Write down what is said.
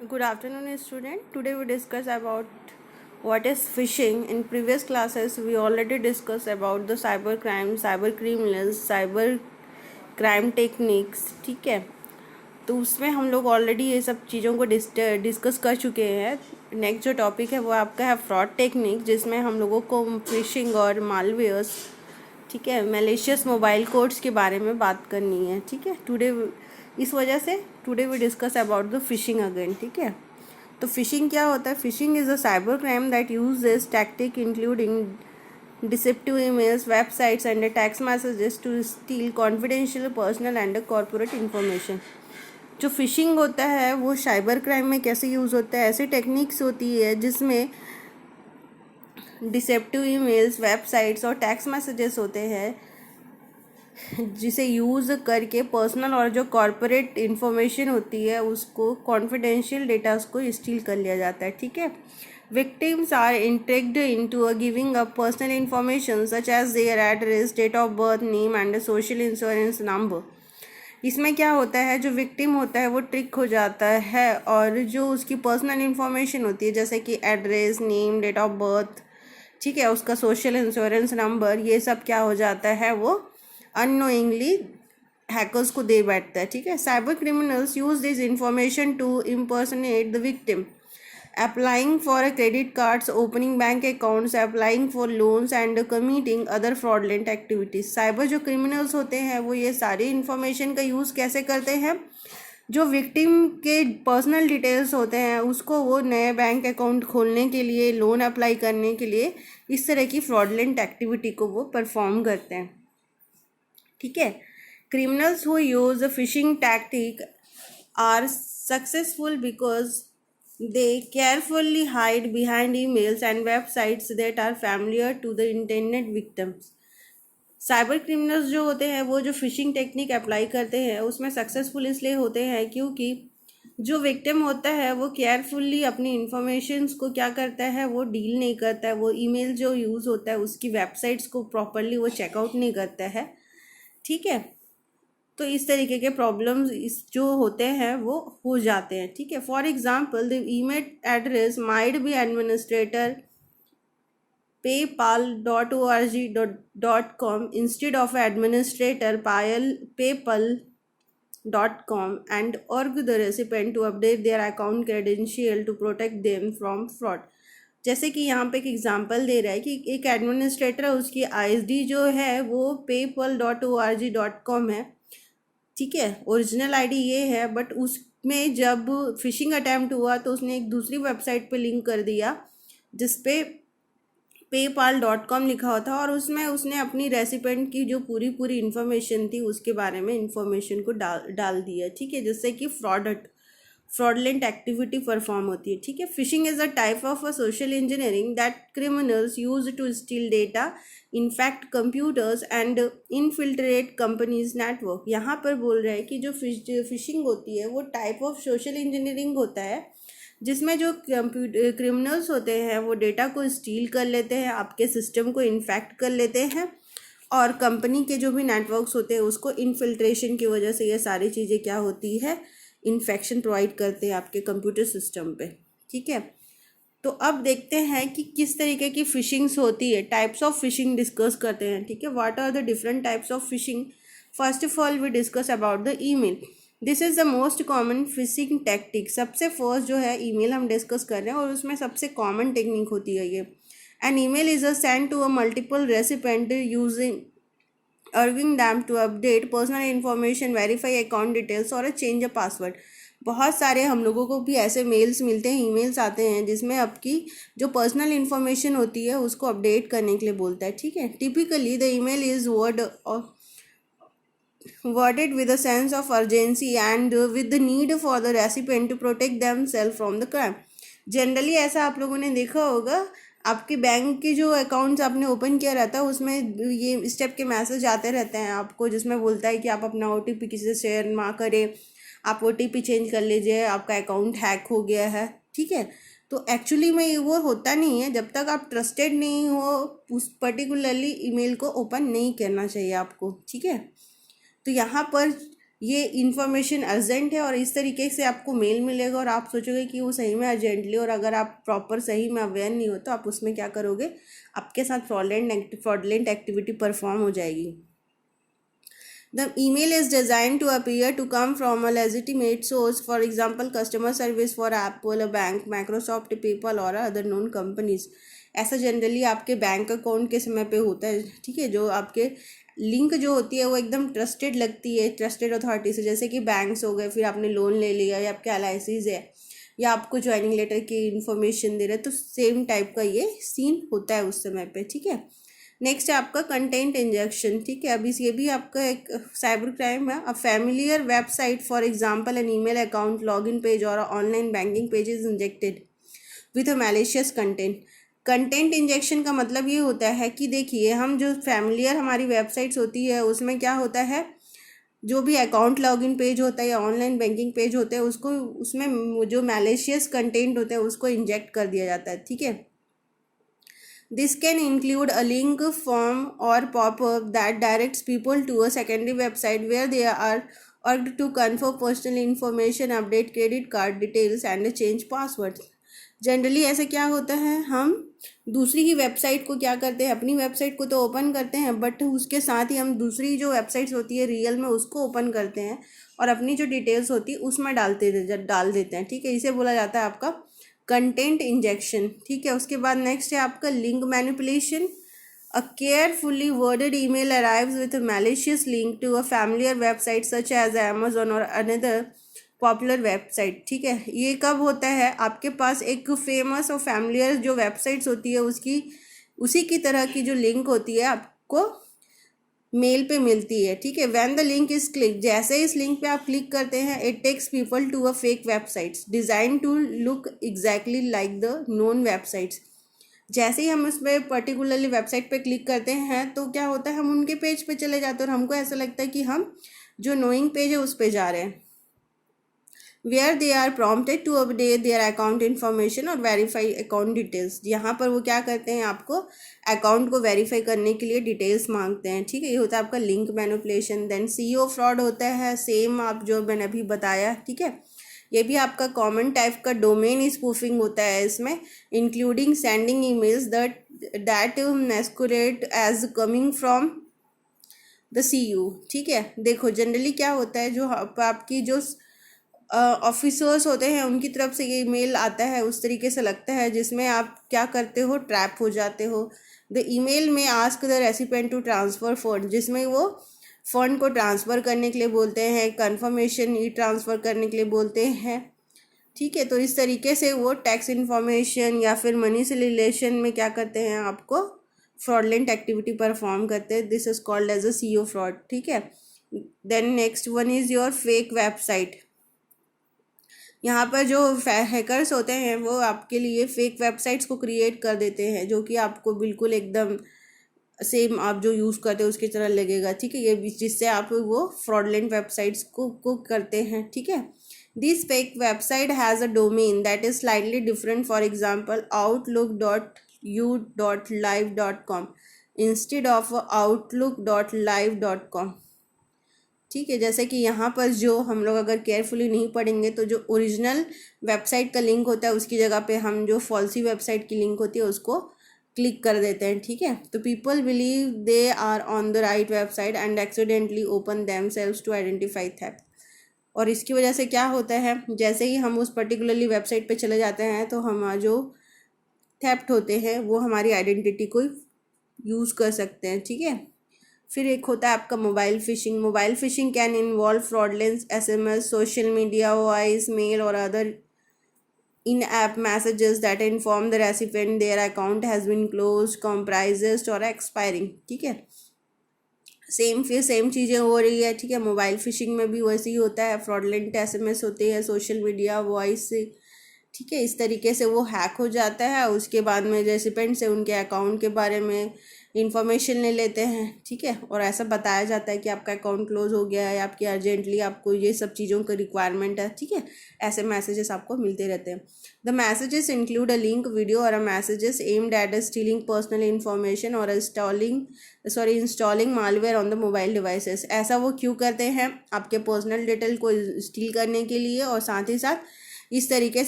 Good afternoon, student. Today we discuss about what is phishing. In previous classes, we already discussed about the cyber crime, cyber criminals, cyber crime techniques. ठीक है, तो उसमें हम लोग already ये सब चीज़ों को डिस्कस कर चुके हैं. नेक्स्ट जो टॉपिक है वो आपका है फ्रॉड टेक्निक, जिसमें हम लोगों को फिशिंग और मालवेयर्स, ठीक है, मैलिशियस मोबाइल कोड्स के बारे में बात करनी है. ठीक है, इस वजह से today we discuss about the phishing again. ठीक है, तो फिशिंग क्या होता है? Phishing is a cyber crime that uses tactic including deceptive emails, websites and text messages to steal confidential, personal and corporate information. जो फिशिंग होता है वो साइबर क्राइम में कैसे यूज़ होता है? ऐसी टेक्निक्स होती है जिसमें डिसेप्टिव ईमेल्स, वेबसाइट्स और टेक्स्ट मैसेजेस होते हैं, जिसे यूज़ करके पर्सनल और जो कॉर्पोरेट इंफॉर्मेशन होती है उसको, कॉन्फिडेंशियल डेटा को स्टील कर लिया जाता है. ठीक है, victims are intrigued into giving up personal information such as their address, date of birth, name and social insurance number. इसमें क्या होता है, जो विक्टिम होता है वो ट्रिक हो जाता है और जो उसकी पर्सनल इंफॉर्मेशन होती है जैसे कि address, name, date of birth, ठीक है, उसका सोशल इंश्योरेंस नंबर, ये सब क्या हो जाता है, वो अननोइंगली हैकर्स को दे बैठता है. ठीक है, cyber criminals use this information to impersonate the victim, applying for a credit cards, opening bank accounts, applying for loans and committing other fraudulent activities. Cyber जो क्रिमिनल्स होते हैं वो ये सारी इन्फॉर्मेशन का यूज़ कैसे करते हैं? जो विक्टिम के पर्सनल डिटेल्स होते हैं उसको वो नए बैंक अकाउंट खोलने के लिए, लोन अप्लाई करने के लिए, इस तरह की फ्रॉडलेंट एक्टिविटी को वो परफॉर्म करते हैं. ठीक है, criminals who use a phishing tactic are successful because they carefully hide behind emails and websites that are familiar to the intended victims. Cyber criminals जो होते हैं वो जो फिशिंग टेक्निक अप्लाई करते हैं उसमें सक्सेसफुल इसलिए होते हैं क्योंकि जो विक्टिम होता है वो केयरफुली अपनी इंफॉर्मेशंस को क्या करता है, वो डील नहीं करता है. वो ईमेल जो यूज़ होता है उसकी वेबसाइट्स को प्रॉपरली वो चेकआउट नहीं करता है. ठीक है, तो इस तरीके के प्रॉब्लम्स इस जो होते हैं वो हो जाते हैं. ठीक है, for example the email address might be administrator paypal.org.com instead of administrator paypal.com and urge the recipient to update their account credential to protect them from fraud. जैसे कि यहाँ पे एक एग्जांपल दे रहा है कि एक एडमिनिस्ट्रेटर है, उसकी आईडी जो है वो paypal.org.com है. ठीक है, ओरिजिनल आईडी ये है, बट उसमें जब फिशिंग अटैम्प्ट हुआ तो उसने एक दूसरी वेबसाइट पे लिंक कर दिया जिसपे paypal.com लिखा हुआ था और उसमें उसने अपनी रेसिपेंट की जो पूरी इन्फॉर्मेशन थी उसके बारे में इन्फॉर्मेशन को डाल दिया. ठीक है, जिससे कि फ्रॉडलेंट एक्टिविटी परफॉर्म होती है. ठीक है, phishing is a type of a social engineering that criminals use to steal data, infect computers and infiltrate companies network. यहाँ पर बोल रहे हैं कि जो फिशिंग होती है वो टाइप ऑफ सोशल इंजीनियरिंग होता है जिसमें जो क्रिमिनल्स होते हैं वो डेटा को स्टील कर लेते हैं, आपके सिस्टम को इन्फेक्ट कर लेते हैं और कंपनी के जो भी नेटवर्क्स होते हैं उसको इनफिल्ट्रेशन की वजह से ये सारी चीज़ें क्या होती है, इन्फेक्शन प्रोवाइड करते हैं आपके कंप्यूटर सिस्टम पे. ठीक है, तो अब देखते हैं कि किस तरीके की फिशिंग्स होती है. टाइप्स ऑफ फिशिंग डिस्कस करते हैं. ठीक है, what are the different types of phishing. First of all we discuss about the email. This is the most common phishing technique. सबसे फर्स्ट जो है ईमेल हम डिस्कस कर रहे हैं और उसमें सबसे कॉमन टेक्निक होती है ये. An email is a send to a multiple recipient using urging them to update personal information, verify account details और change a password. बहुत सारे हम लोगों को भी ऐसे मेल्स मिलते हैं, ईमेल्स आते हैं जिसमें आपकी जो पर्सनल इन्फॉर्मेशन होती है उसको अपडेट करने के लिए बोलता है. ठीक है, typically the email is worded with a sense of urgency and with the need for the recipient to protect themselves from the crime. Generally ऐसा आप लोगों ने देखा होगा, आपके बैंक के जो अकाउंट्स आपने ओपन किया रहता है उसमें ये स्टेप के मैसेज आते रहते हैं आपको, जिसमें बोलता है कि आप अपना OTP किसी से शेयर ना करें, आप OTP चेंज कर लीजिए, आपका अकाउंट हैक हो गया है. ठीक है, तो एक्चुअली में वो होता नहीं है. जब तक आप ट्रस्टेड नहीं हो उस पर्टिकुलरली ईमेल को ओपन नहीं करना चाहिए आपको. ठीक है, तो यहाँ पर ये इन्फॉर्मेशन अर्जेंट है और इस तरीके से आपको मेल मिलेगा और आप सोचोगे कि वो सही में अर्जेंटली, और अगर आप प्रॉपर सही में अवेयर नहीं हो तो आप उसमें क्या करोगे, आपके साथ फ्रॉडलेंट एक्टिविटी परफॉर्म हो जाएगी. The email is designed to appear to come from a legitimate source, for example, customer service for Apple, a bank, Microsoft, PayPal और other known companies. ऐसा जनरली आपके बैंक अकाउंट के समय पे होता है, ठीक है. जो आपके लिंक जो होती है वो एकदम ट्रस्टेड लगती है, ट्रस्टेड अथॉरिटी से, जैसे कि बैंक्स हो गए, फिर आपने लोन ले लिया, या आपके LICs है, या आपको ज्वाइनिंग लेटर की इन्फॉर्मेशन दे रहे हैं, तो सेम टाइप का ये सीन होता है उस समय पे, ठीक है. नेक्स्ट है आपका कंटेंट इंजेक्शन, ठीक है. अब इस ये भी आपका एक साइबर क्राइम है. A familiar website, for example an email account, login page और online banking page is injected with a malicious content. Content injection का मतलब ये होता है कि देखिए, हम जो फैमिलियर हमारी वेबसाइट्स होती है उसमें क्या होता है, जो भी अकाउंट लॉगिन पेज होता है या ऑनलाइन बैंकिंग पेज होते हैं उसको, उसमें जो मैलिशियस कंटेंट होता है उसको इंजेक्ट कर दिया जाता है, ठीक है. This can include a link, form or pop-up that directs people to a secondary website where they are urged to confirm personal information, update credit card details and change passwords. Generally ऐसे क्या होता है, हम दूसरी ही website को क्या करते हैं, अपनी वेबसाइट को तो ओपन करते हैं, बट उसके साथ ही हम दूसरी जो वेबसाइट्स होती है रियल में उसको ओपन करते हैं और अपनी जो डिटेल्स होती है उसमें डाल देते हैं, ठीक है. इसे बोला जाता है आपका कंटेंट इंजेक्शन, ठीक है. उसके बाद नेक्स्ट है आपका link manipulation. A carefully worded email arrives with a malicious link to a familiar website such as Amazon और अनदर पॉपुलर वेबसाइट, ठीक है. ये कब होता है, आपके पास एक फेमस और फैमिलियर जो वेबसाइट्स होती है उसकी उसी की तरह की जो लिंक होती है आपको मेल पे मिलती है, ठीक है. When the link is click, जैसे इस लिंक पे आप क्लिक करते हैं, it takes people to a fake websites design to look exactly like the known websites. जैसे ही हम उस पर पर्टिकुलरली वेबसाइट पे क्लिक करते हैं तो क्या होता है, हम उनके पेज पे चले जाते हैं और हमको ऐसा लगता है कि हम जो नोइंग पेज है उस पर जा रहे हैं. Where they are prompted to update their account information और वेरीफाई अकाउंट डिटेल्स. यहाँ पर वो क्या करते हैं, आपको अकाउंट को वेरीफाई करने के लिए डिटेल्स मांगते हैं, ठीक है. ये होता है आपका link manipulation. Then CEO fraud होता है, सेम आप जो मैंने अभी बताया, ठीक है. ये भी आपका कॉमन टाइप का डोमेन स्पूफिंग होता है इसमें, including sending emails that masquerade as coming from the CEO, ठीक है. देखो जनरली क्या होता है, जो आपकी जो ऑफिसर्स होते हैं उनकी तरफ से ये ईमेल आता है, उस तरीके से लगता है जिसमें आप क्या करते हो, ट्रैप हो जाते हो. द ईमेल में ask the recipient to transfer fund, जिसमें वो फंड को ट्रांसफ़र करने के लिए बोलते हैं, कंफर्मेशन ई ट्रांसफ़र करने के लिए बोलते हैं, ठीक है. तो इस तरीके से वो टैक्स इन्फॉर्मेशन या फिर मनी से रिलेशन में क्या करते हैं, आपको फ्रॉडलेंट एक्टिविटी परफॉर्म करते हैं. This is called as a CEO fraud, ठीक है. Then next one is your fake website. यहाँ पर जो हैकर्स होते हैं वो आपके लिए फेक वेबसाइट्स को क्रिएट कर देते हैं जो कि आपको बिल्कुल एकदम सेम आप जो यूज़ करते हो उसकी तरह लगेगा, ठीक है. ये जिससे आप वो फ्रॉडलेंट वेबसाइट्स को करते हैं, ठीक है. This fake website has a domain that is slightly different, for example outlook.u.live.com instead of outlook.live.com, ठीक है. जैसे कि यहाँ पर जो हम लोग अगर केयरफुली नहीं पढ़ेंगे तो जो ओरिजिनल वेबसाइट का लिंक होता है उसकी जगह पे हम जो फॉल्सी वेबसाइट की लिंक होती है उसको क्लिक कर देते हैं, ठीक है. तो people believe they are on the right website and accidentally open themselves to identify theft. और इसकी वजह से क्या होता है, जैसे ही हम उस पर्टिकुलरली वेबसाइट पे चले जाते हैं तो हम जो थेफ्ट होते हैं वो हमारी आइडेंटिटी को यूज़ कर सकते हैं, ठीक है. फिर एक होता है आपका mobile phishing. Mobile phishing can involve fraudulent SMS, social media, voice mail और other in app messages that inform the recipient their account has been close, compromised और एक्सपायरिंग, ठीक है. फिर सेम चीज़ें हो रही है, ठीक है. मोबाइल फिशिंग में भी वैसे ही होता है, फ्रॉडलेंट SMS होते हैं, सोशल मीडिया, वॉइस से, ठीक है. इस तरीके से वो हैक हो जाता है. उसके बाद में रेसिपेंट से उनके अकाउंट के बारे में इन्फॉर्मेशन ले लेते हैं, ठीक है, और ऐसा बताया जाता है कि आपका अकाउंट क्लोज हो गया है, आपकी अर्जेंटली आपको ये सब चीज़ों की रिक्वायरमेंट है, ठीक है। ऐसे मैसेजेस आपको मिलते रहते हैं। The messages include a link video और a messages aimed at stealing personal information और installing malware on the mobile devices. ऐसा वो क्यों करते हैं? आपके पर्सनल डिटेल को स्टील करने के लिए और साथ ही साथ इस तरीके से